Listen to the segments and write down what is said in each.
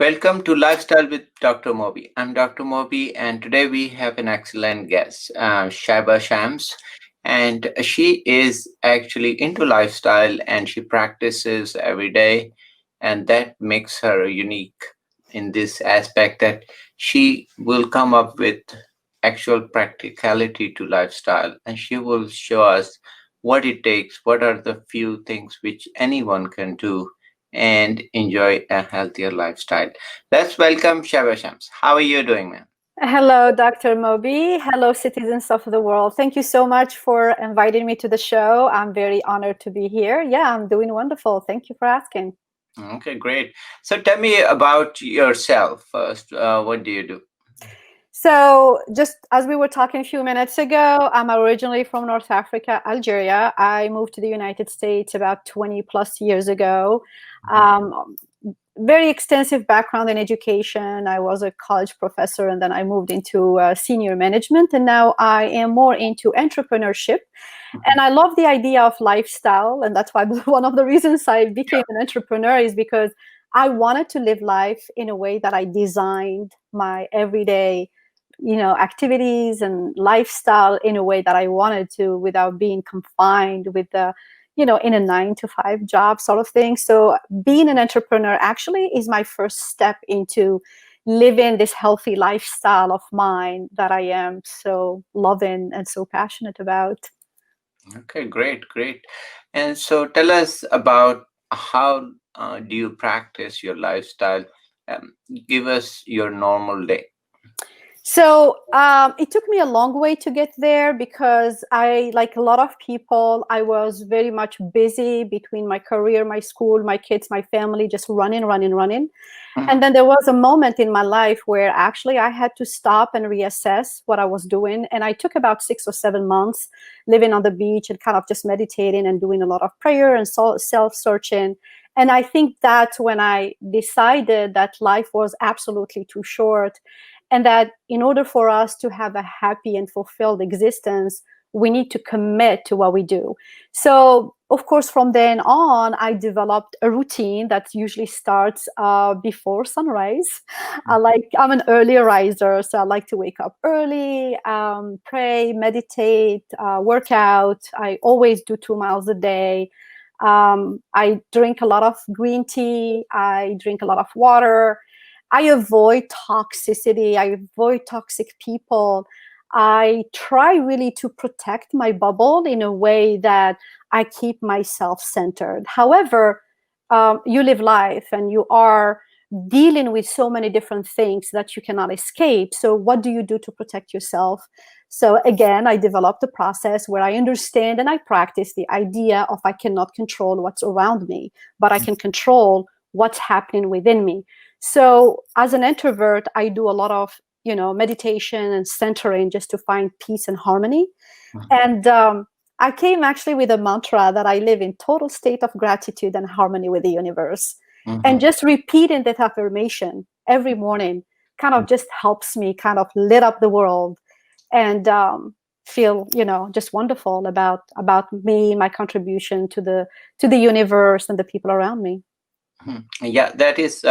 Welcome to Lifestyle with Dr. Mobi. I'm Dr. Mobi, and today we have an excellent guest, Shaba Shams. And she is actually into lifestyle and she practices every day. And that makes her unique in this aspect that she will come up with actual practicality to lifestyle and she will show us what it takes, what are the few things which anyone can do and enjoy a healthier lifestyle. Let's welcome Shaba Shams. How are you doing, man? Hello, Dr. Mobi. Hello, citizens of the world. Thank you so much for inviting me to the show. I'm very honored to be here. Yeah, I'm doing wonderful. Thank you for asking. Okay, great. So tell me about yourself first. What do you do? So, just as we were talking a few minutes ago, I'm originally from North Africa, Algeria. I moved to the United States about 20 plus years ago. Um, Very extensive background in education. I was a college professor and then I moved into senior management. And now I am more into entrepreneurship. And I love the idea of lifestyle. And that's why one of the reasons I became an entrepreneur is because I wanted to live life in a way that I designed my everyday activities and lifestyle in a way that I wanted to without being confined with the in a 9 to 5 job sort of thing. So being an entrepreneur actually is my first step into living this healthy lifestyle of mine that I am so loving and so passionate about. Okay, great, great. And so tell us about how do you practice your lifestyle? Um, Give us your normal day. So it took me a long way to get there because I, like a lot of people, I was very much busy between my career, my school, my kids, my family, just running, running, running. And Mhm. then there was a moment in my life where actually I had to stop and reassess what I was doing. And I took about 6 or 7 months living on the beach and kind of just meditating and doing a lot of prayer and self-searching. And I think that's when I decided that life was absolutely too short and that in order for us to have a happy and fulfilled existence, we need to commit to what we do. So, of course, from then on, I developed a routine that usually starts before sunrise. I'm an early riser, so I like to wake up early, pray, meditate, work out. I always do 2 miles a day. I drink a lot of green tea. I drink a lot of water. I avoid toxicity. I avoid toxic people. I try really to protect my bubble in a way that I keep myself centered. However, you live life and you are dealing with so many different things that you cannot escape. So, what do you do to protect yourself? So, again, I developed a process where I understand and I practice the idea of I cannot control what's around me, but I can control what's happening within me. So, as an introvert, I do a lot of meditation and centering just to find peace and harmony. And I came actually with a mantra that I live in total state of gratitude and harmony with the universe. And Mhm. just repeating that affirmation every morning kind of just helps me kind of lit up the world and feel just wonderful about me, my contribution to the universe and the people around me. Yeah, that is,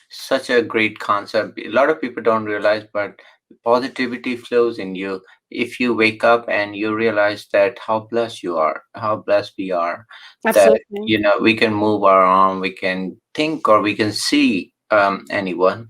such a great concept. A lot of people don't realize, but positivity flows in you. If you wake up and you realize that how blessed you are, how blessed we are, that, Absolutely. we can move our arm, we can think, or we can see anyone.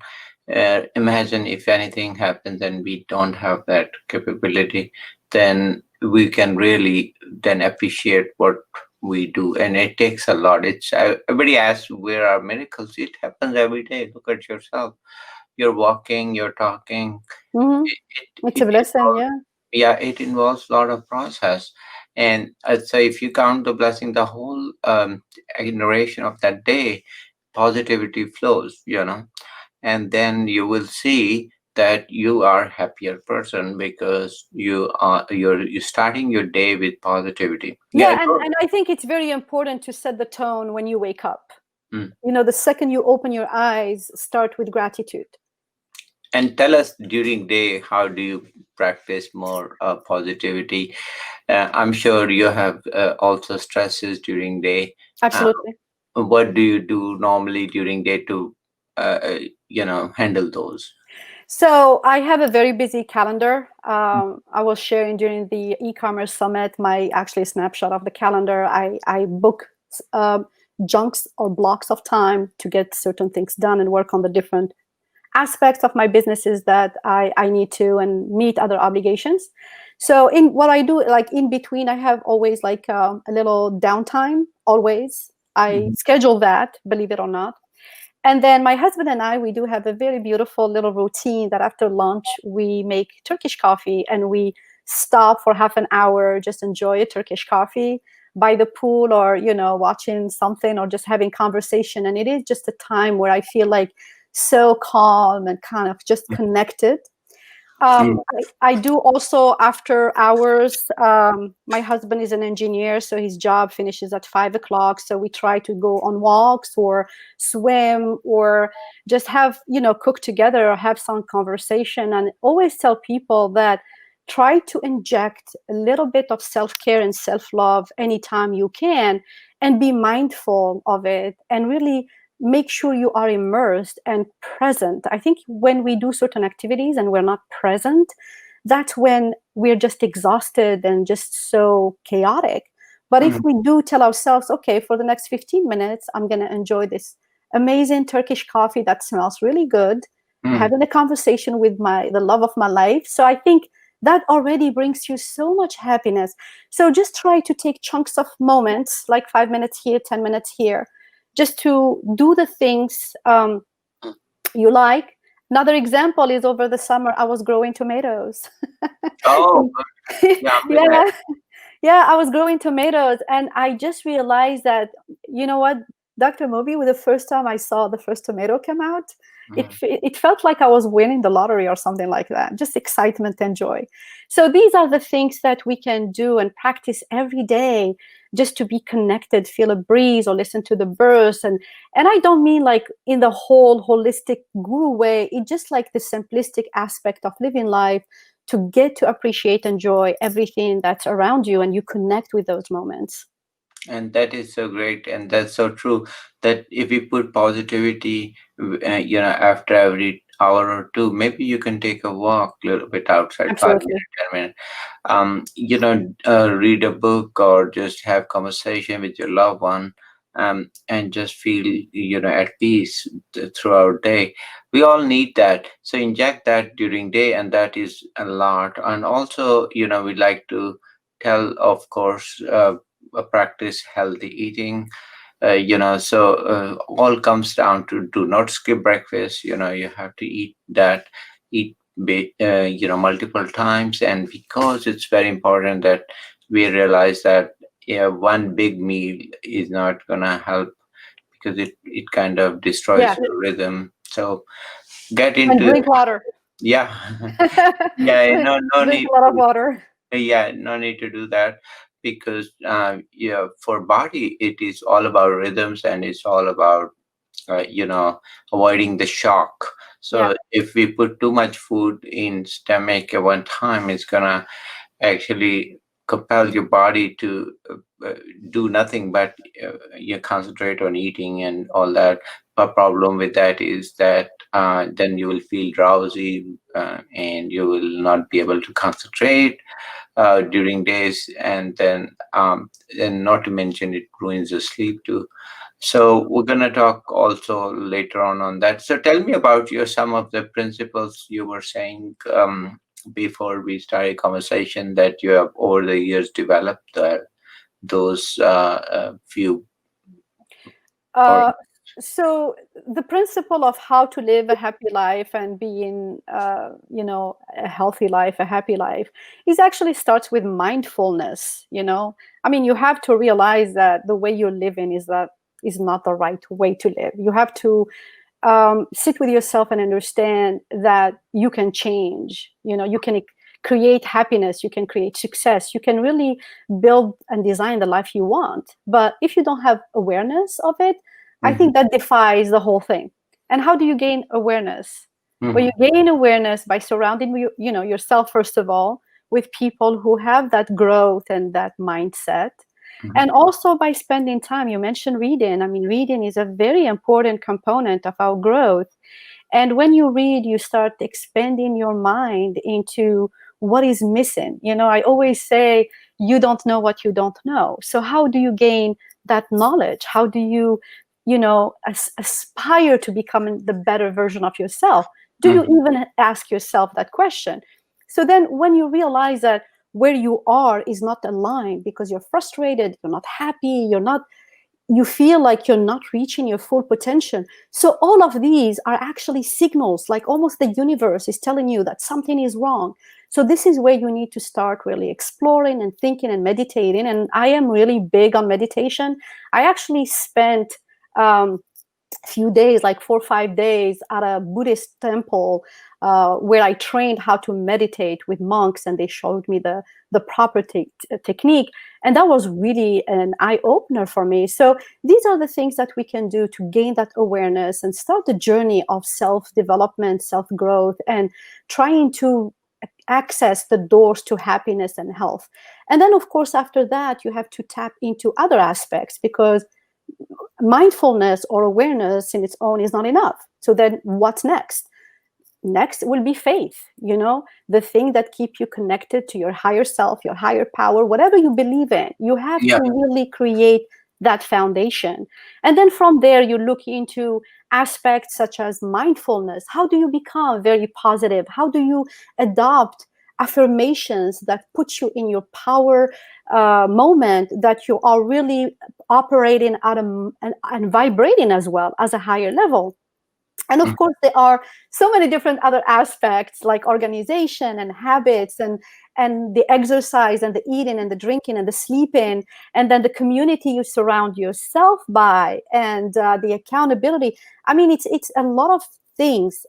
Imagine if anything happens and we don't have that capability, then we can really then appreciate what we do, and it takes a lot. It's everybody asks where are miracles. It happens every day. Look at yourself. You're walking, you're talking. Hmm. It's a It blessing, involves, yeah. yeah, it involves a lot of process. And I'd say if you count the blessing, the whole generation of that day, positivity flows, and then you will see that you are a happier person because you're starting your day with positivity. Yeah. Yeah, and I think it's very important to set the tone when you wake up. Mm. The second you open your eyes, start with gratitude. And tell us during day, how do you practice more positivity? I'm sure you have also stresses during day. Uh, Absolutely. what do you do normally during day to handle those? So I have a very busy calendar. I was sharing during the e-commerce summit my actually snapshot of the calendar. I book um, chunks or blocks of time to get certain things done and work on the different aspects of my businesses that I need to and meet other obligations. So in what I do, like in between, I have always like a little downtime. Always, I Mhm. schedule that. Believe it or not. And then my husband and I, we do have a very beautiful little routine that after lunch, we make Turkish coffee and we stop for half an hour, just enjoy a Turkish coffee by the pool or, watching something or just having conversation. And it is just a time where I feel like so calm and kind of just connected. Mm. I do also after hours. My husband is an engineer, so his job finishes at 5 o'clock. So we try to go on walks or swim or just have, cook together or have some conversation. And always tell people that try to inject a little bit of self care and self love anytime you can and be mindful of it and really make sure you are immersed and present. I think when we do certain activities and we're not present, that's when we're just exhausted and just so chaotic. But if Mm. we do tell ourselves, okay, for the next 15 minutes, I'm going to enjoy this amazing Turkish coffee that smells really good, Mm. having a conversation with the love of my life. So I think that already brings you so much happiness. So just try to take chunks of moments, like 5 minutes here, 10 minutes here, just to do the things you like. Another example is over the summer, I was growing tomatoes. Oh, good. Yeah, I'm with that. Yeah, yeah, I was growing tomatoes, and I just realized that, you know what, Dr. Mobi, with the first time I saw the first tomato come out, Mhm. it felt like I was winning the lottery or something like that. Just excitement and joy. So these are the things that we can do and practice every day, just to be connected, feel a breeze or listen to the birds. And I don't mean like in the whole holistic guru way. It's just like the simplistic aspect of living life to get to appreciate and enjoy everything that's around you and you connect with those moments. And that is so great, and that's so true. That if we put positivity, after every hour or two, maybe you can take a walk a little bit outside, five Absolutely. minutes, 10 minutes. Read a book or just have conversation with your loved one, and just feel, at peace throughout day. We all need that, so inject that during day, and that is a lot. And also, we like to tell, of course, practice healthy eating. All comes down to do not skip breakfast. You have to eat that, eat multiple times. And because it's very important that we realize that, yeah, one big meal is not gonna help, because it kind of destroys Yeah. your rhythm. So get And into, drink water. yeah. Yeah, no Drink need a lot of to, water. yeah, no need to do that, because for body it is all about rhythms, and it's all about, avoiding the shock. Yeah. So if we put too much food in stomach at one time, it's gonna actually compel your body to do nothing but you concentrate on eating and all that. A problem with that is that then you will feel drowsy, and you will not be able to concentrate during days, and not to mention it ruins the sleep too. So we're gonna talk also later on that. So tell me about your some of the principles you were saying, before we started conversation, that you have over the years developed those few Uh, points. so the principle of how to live a happy life and being, a healthy life, a happy life, is actually starts with mindfulness. I mean, you have to realize that the way you're living is not the right way to live. You have to sit with yourself and understand that you can change. You can create happiness, you can create success, you can really build and design the life you want. But if you don't have awareness of it, I Hmm. think that defies the whole thing. And how do you gain awareness? Well, you Hmm. gain awareness by surrounding yourself first of all with people who have that growth and that mindset. And Mhm. also by spending time, you mentioned reading. I mean, reading is a very important component of our growth. And when you read, you start expanding your mind into what is missing. I always say, you don't know what you don't know. So, how do you gain that knowledge? How do you, aspire to become the better version of yourself? Do you Mhm. even ask yourself that question? So, then when you realize that where you are is not aligned because you're frustrated, you're not happy, you feel like you're not reaching your full potential. So all of these are actually signals, like almost the universe is telling you that something is wrong. So this is where you need to start really exploring and thinking and meditating. And I am really big on meditation. I actually spent few days, like 4 or 5 days, at a Buddhist temple where I trained how to meditate with monks, and they showed me the proper technique, and that was really an eye opener for me. So these are the things that we can do to gain that awareness and start the journey of self development, self growth, and trying to access the doors to happiness and health. And then, of course, after that, you have to tap into other aspects because mindfulness or awareness in its own is not enough. So then what's next? Next will be faith, the thing that keep you connected to your higher self, your higher power, whatever you believe in. You have Yeah. to really create that foundation. And then from there, you look into aspects such as mindfulness. How do you become very positive? How do you adopt affirmations that put you in your power moment, that you are really operating at and vibrating as well as a higher level? And of Mhm. course, there are so many different other aspects like organization and habits, and the exercise and the eating and the drinking and the sleeping, and then the community you surround yourself by, and the accountability. I mean, it's a lot of things.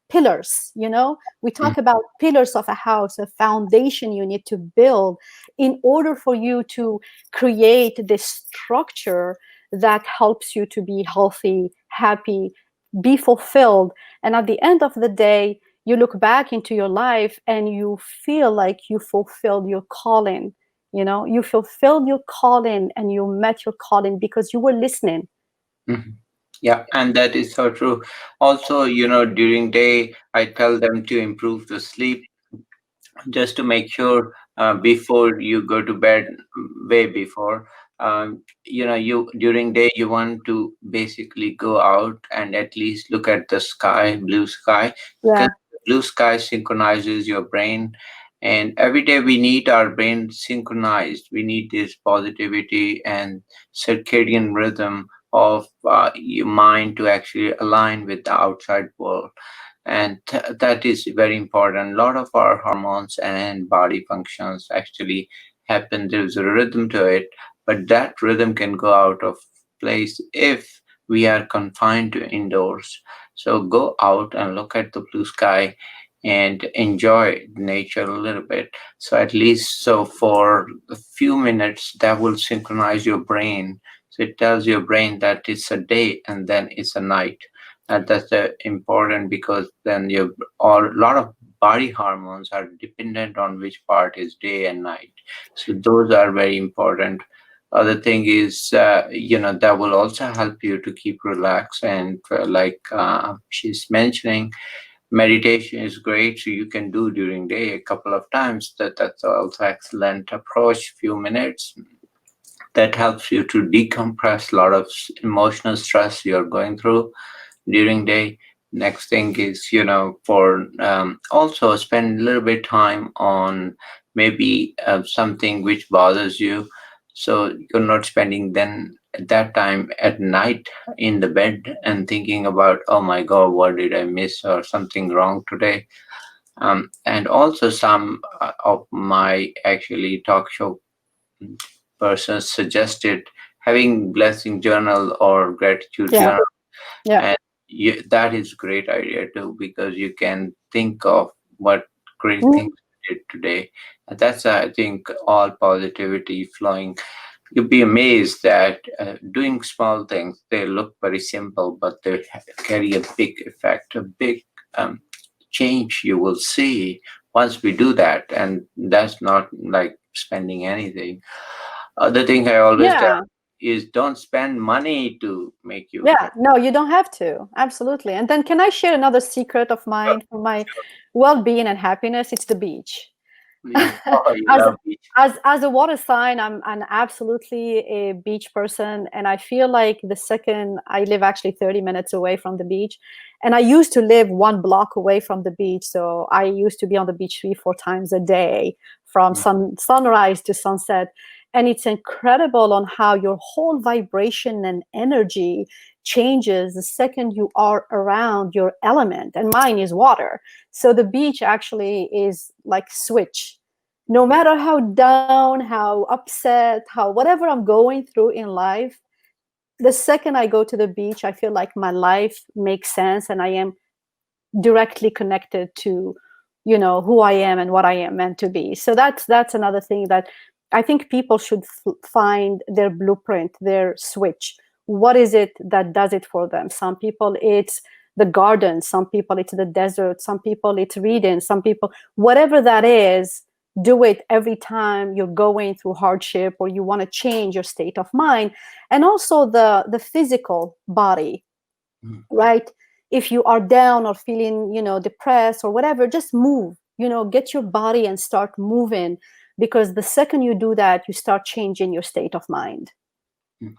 Pillars, we Mhm. talk about pillars of a house, a foundation you need to build in order for you to create this structure that helps you to be healthy, happy, be fulfilled. And at the end of the day, you look back into your life and you feel like you fulfilled your calling. You fulfilled your calling and you met your calling because you were listening. Mhm. Yeah, and that is so true. Also, during day, I tell them to improve the sleep just to make sure before you go to bed, way before. You during day you want to basically go out and at least look at the sky, blue sky, because Yeah, blue sky synchronizes your brain, and every day we need our brain synchronized. We need this positivity and circadian rhythm of your mind to actually align with the outside world, and that is very important. A lot of our hormones and body functions actually happen. There's a rhythm to it, but that rhythm can go out of place if we are confined to indoors. So go out and look at the blue sky and enjoy nature a little bit. So at least, so for a few minutes that will synchronize your brain. So it tells your brain that it's a day and then it's a night, and that's important because then your or a lot of body hormones are dependent on which part is day and night. So those are very important. Other thing is, that will also help you to keep relaxed, and like she's mentioning, meditation is great. So you can do during day a couple of times. That's also excellent approach. Few minutes that helps you to decompress a lot of emotional stress you're going through during day. Next thing is, for also spend a little bit time on maybe something which bothers you, so you're not spending then at that time at night in the bed and thinking about, oh my god, what did I miss or something wrong today. And also some of my actually talk show persons suggested having blessing journal or gratitude yeah, journal, yeah, and that is great idea too, because you can think of what great things mm, you did today. And that's, I think, all positivity flowing. You'd be amazed that doing small things, they look very simple, but they carry a big effect, a big um, change you will see once we do that. And that's not like spending anything. Other thing I always tell Yeah. is don't spend money to make you Yeah, fit. no, you don't have to. Absolutely. And then can I share another secret of Sure, mine for my sure. well-being and happiness? It's the beach. Oh, you as love beach. as a water sign, I'm an absolutely a beach person, and I feel like the second I live actually 30 minutes away from the beach, and I used to live 1 block away from the beach, so I used to be on the beach 3 4 times a day from Mm, sunrise to sunset. And it's incredible on how your whole vibration and energy changes the second you are around your element, and mine is water. So the beach actually is like switch. No matter how down, how upset, how whatever I'm going through in life, the second I go to the beach, I feel like my life makes sense and I am directly connected to, who I am and what I am meant to be. So that's another thing that I think people should find their blueprint, their switch. What is it that does it for them? Some people it's the garden, some people it's the desert, some people it's reading, some people whatever that is, do it every time you're going through hardship or you want to change your state of mind. And also the physical body, mm, right? If you are down or feeling, depressed or whatever, just move, get your body and start moving, because the second you do that, you start changing your state of mind. mm.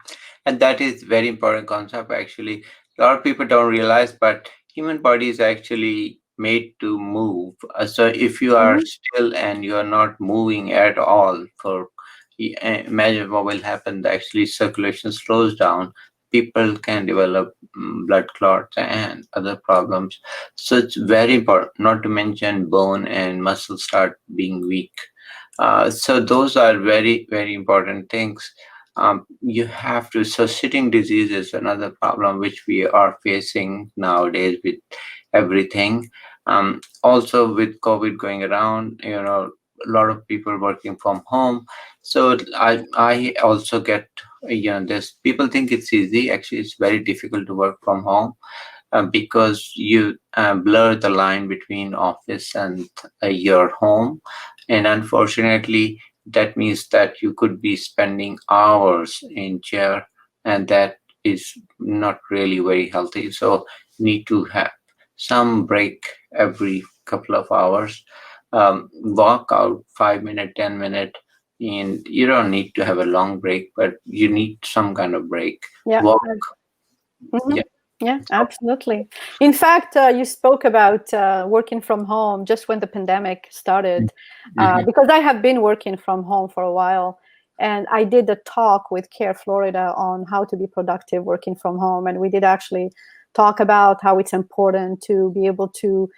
And that is very important concept actually. A lot of people don't realize, but human body is actually made to move. So if you are Hmm. still and you are not moving at all, imagine what will happen. Actually, circulation slows down. People can develop blood clots and other problems. So it's very important. Not to mention bone and muscle start being weak. So those are very, very important things. You have to. So sitting disease is another problem which we are facing nowadays with everything. Also with COVID going around, a lot of people working from home. So I also get, this people think it's easy. Actually, it's very difficult to work from home, because you blur the line between office and your home. And unfortunately, that means that you could be spending hours in chair, and that is not really very healthy. So you need to have some break every couple of hours. Walk out 5 minute, 10 minute, and you don't need to have a long break, but you need some kind of break. Yeah. Walk, Mhm. yeah. Yeah, absolutely. In fact, you spoke about working from home just when the pandemic started, Mhm. because I have been working from home for a while. And I did a talk with Care Florida on how to be productive working from home. And we did actually talk about how it's important to be able to,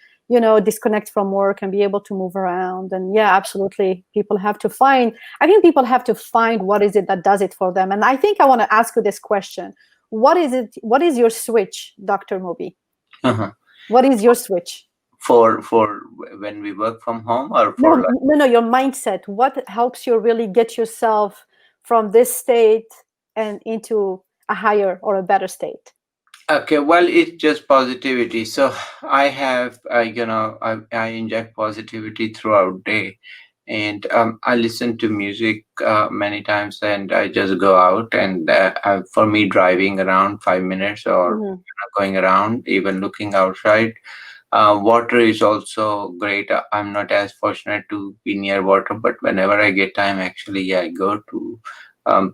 disconnect from work and be able to move around. And yeah, absolutely. I think people have to find what is it that does it for them. And I think I want to ask you this question. What is your switch, Dr. Mobi? Uh-huh. What is your switch? For when we work from home or No, for like. no, no, your mindset. What helps you really get yourself from this state and into a higher or a better state? Okay, well, it's just positivity. So I have, I inject positivity throughout day, and I listen to music many times, and I just go out, and for me, driving around 5 minutes or Mhm. going around, even looking outside. Water is also great. I'm not as fortunate to be near water, but whenever I get time, actually, yeah, I go to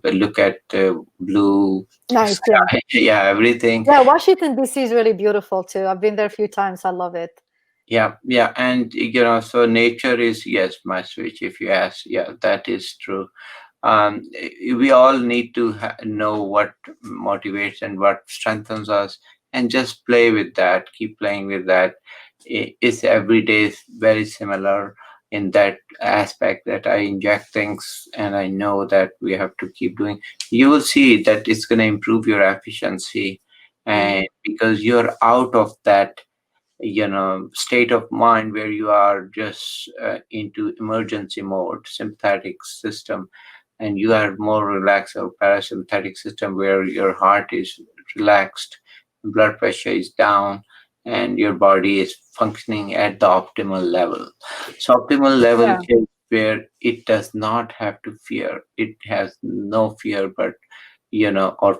look at blue Nice, yeah. sky, yeah, everything. Yeah, Washington, D.C. is really beautiful too. I've been there a few times. I love it. Yeah, yeah, and so nature is, yes, my switch. If you ask, yeah, that is true. We all need to know what motivates and what strengthens us, and just play with that. Keep playing with that. It's every day is very similar in that aspect, that I inject things and I know that we have to keep doing. You will see that it's going to improve your efficiency, Mhm. and because you're out of that state of mind where you are just into emergency mode, sympathetic system, and you are more relaxed, or parasympathetic system, where your heart is relaxed, blood pressure is down, and your body is functioning at the optimal level. So optimal level Yeah. is where it does not have to fear. It has no fear, but or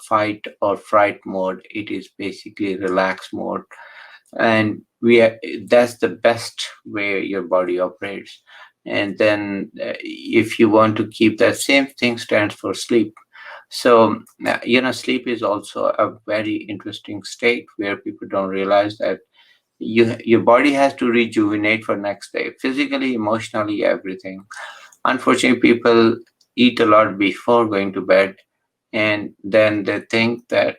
fight or fright mode. It is basically relax mode, and that's the best way your body operates. And then if you want to keep that same thing stands for sleep. So sleep is also a very interesting state where people don't realize that your body has to rejuvenate for next day, physically, emotionally, everything. Unfortunately, people eat a lot before going to bed, and then they think that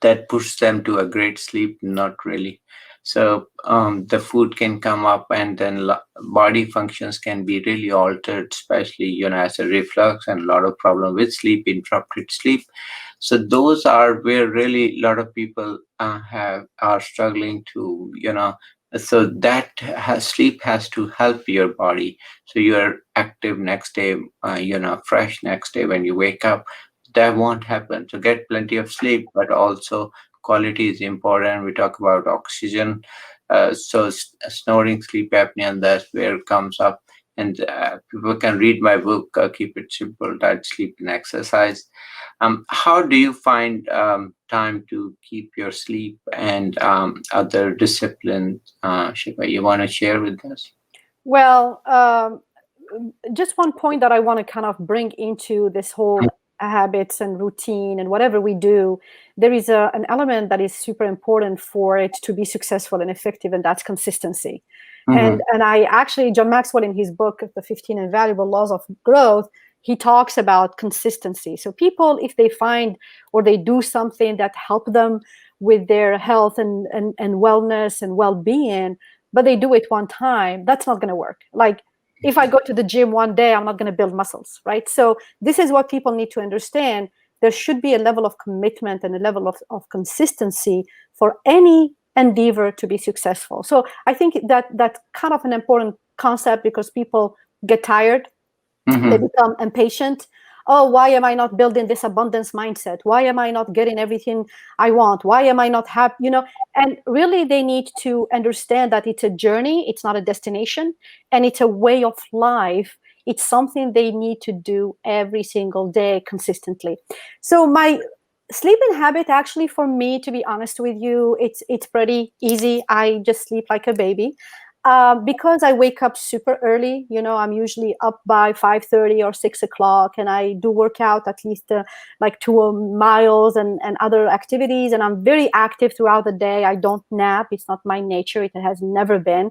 that pushes them to a great sleep. Not really. So the food can come up, and then body functions can be really altered, especially as a reflux and a lot of problem with sleep, interrupted sleep. So those are where really a lot of people have are struggling to so that sleep has to help your body, so you're active next day, fresh next day when you wake up. That won't happen. So get plenty of sleep, but also quality is important. We talk about oxygen. Snoring, sleep apnea, and that's where it comes up. And people can read my book, Keep It Simple, Diet, Sleep, and Exercise. How do you find time to keep your sleep and other disciplines? Shiva, you want to share with us? Well, just one point that I want to kind of bring into this whole habits and routine and whatever we do, there is an element that is super important for it to be successful and effective, and that's consistency. Mm-hmm. And I actually, John Maxwell, in his book, The 15 Invaluable Laws of Growth, he talks about consistency. So people, if they find or they do something that help them with their health and wellness and well-being, but they do it one time, that's not going to work. Like, if I go to the gym one day, I'm not going to build muscles, right? So this is what people need to understand. There should be a level of commitment and a level of consistency for any endeavor to be successful. So I think that that's kind of an important concept, because people get tired, they Mm-hmm. become impatient. Oh, why am I not building this abundance mindset? Why am I not getting everything I want? Why am I not happy? And really they need to understand that it's a journey, it's not a destination, and it's a way of life. It's something they need to do every single day consistently. So my sleeping habit, actually, for me, to be honest with you, it's pretty easy. I just sleep like a baby. Because I wake up super early, I'm usually up by 5:30 or 6 o'clock, and I do work out at least like 2 miles and other activities. And I'm very active throughout the day. I don't nap. It's not my nature. It has never been.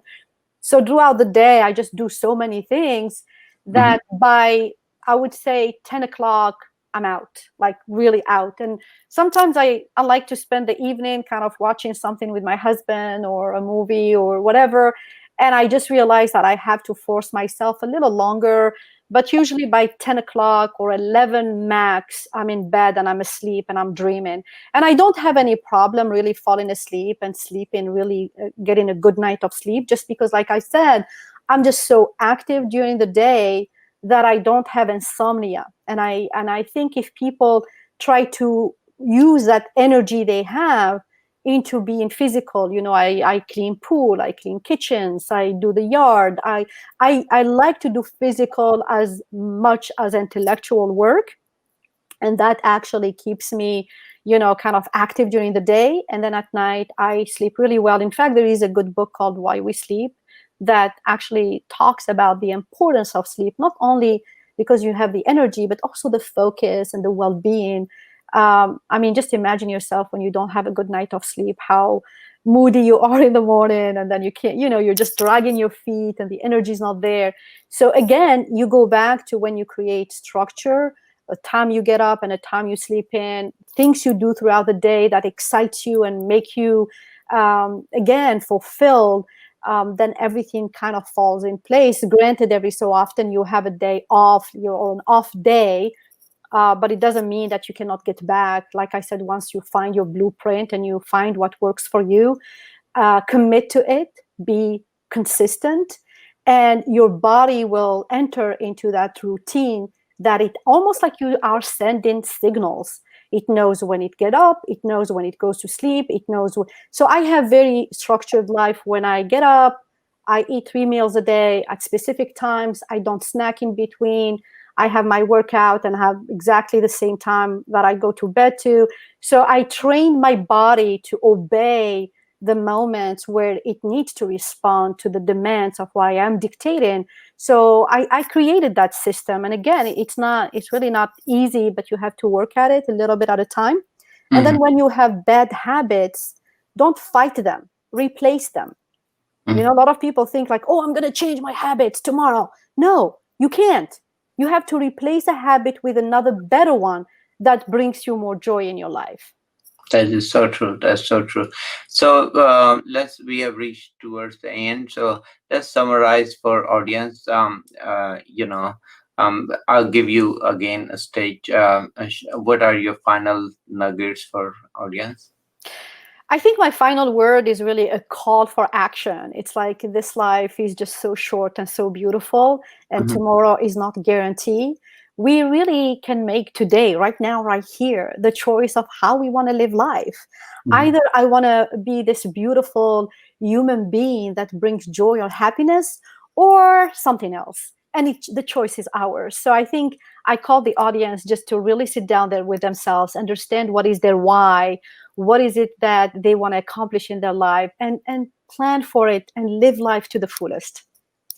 So throughout the day, I just do so many things Mm-hmm. that by, I would say, 10 o'clock, I'm out, like really out. And sometimes I like to spend the evening kind of watching something with my husband or a movie or whatever. And I just realized that I have to force myself a little longer. But usually by 10 o'clock or 11 max, I'm in bed and I'm asleep and I'm dreaming. And I don't have any problem really falling asleep and sleeping, really getting a good night of sleep, just because, like I said, I'm just so active during the day that I don't have insomnia. And I think if people try to use that energy they have into being physical, I clean pool, I clean kitchens, I do the yard. I like to do physical as much as intellectual work, and that actually keeps me kind of active during the day. And then at night I sleep really well. In fact, there is a good book called Why We Sleep that actually talks about the importance of sleep, not only because you have the energy, but also the focus and the well-being. I mean, just imagine yourself when you don't have a good night of sleep, how moody you are in the morning, and then you can't, you're just dragging your feet and the energy is not there. So again, you go back to when you create structure, a time you get up and a time you sleep in, things you do throughout the day that excites you and make you, again, fulfilled, then everything kind of falls in place. Granted, every so often you have a day off, your own off day, but it doesn't mean that you cannot get back. Like I said, once you find your blueprint and you find what works for you, commit to it, be consistent, and your body will enter into that routine that it almost like you are sending signals. It knows when it get up, it knows when it goes to sleep, it knows so I have very structured life. When I get up, I eat 3 meals a day at specific times. I don't snack in between. I have my workout and have exactly the same time that I go to bed to. So I train my body to obey the moments where it needs to respond to the demands of what I am dictating. So I created that system. And again, it's really not easy, but you have to work at it a little bit at a time. And Mm-hmm. then when you have bad habits, don't fight them, replace them. A lot of people think like, oh, I'm going to change my habits tomorrow. No, you can't. You have to replace a habit with another better one that brings you more joy in your life. That is so true. That's so true. So we have reached towards the end. So let's summarize for audience. I'll give you again a stage. What are your final nuggets for audience? I think my final word is really a call for action. It's like this life is just so short and so beautiful, and Mhm, tomorrow is not guaranteed. We really can make today, right now, right here, the choice of how we want to live life. mhm. Either I want to be this beautiful human being that brings joy or happiness, or something else. And the choice is ours. So I think I call the audience just to really sit down there with themselves, understand what is their why, what is it that they want to accomplish in their life, and plan for it and live life to the fullest.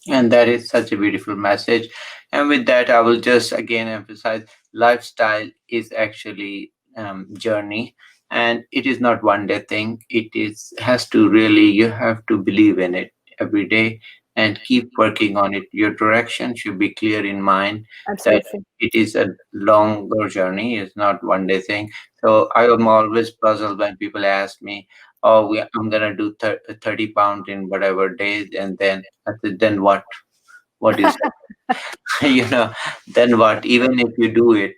And that is such a beautiful message. And with that, I will just again emphasize lifestyle is actually journey, and it is not one day thing. It is has to really you have to believe in it every day and keep working on it. Your direction should be clear in mind that Absolutely. it is a longer journey. It's not one day thing. So I am always puzzled when people ask me, "Oh, I'm gonna do 30 pounds in whatever days," and then I said, then what? What is you know? Then what? Even if you do it,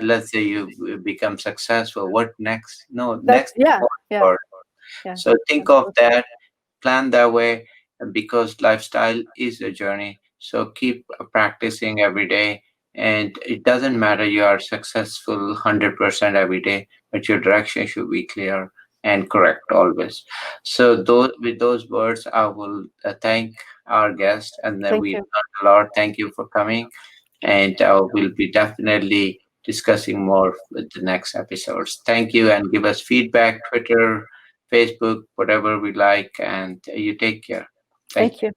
let's say you become successful. What next? No, That's next. yeah, yeah, Or yeah. so think of Absolutely. that, plan that way, because lifestyle is a journey. So keep practicing every day, and it doesn't matter you are successful 100% every day, but your direction should be clear and correct always. So those with those words, I will thank our guest, and then Thank we you. learned a lot. Thank you for coming, and we'll be definitely discussing more with the next episodes. Thank you, and give us feedback, Twitter, Facebook, whatever we like, and you take care. Thank Thank you. you.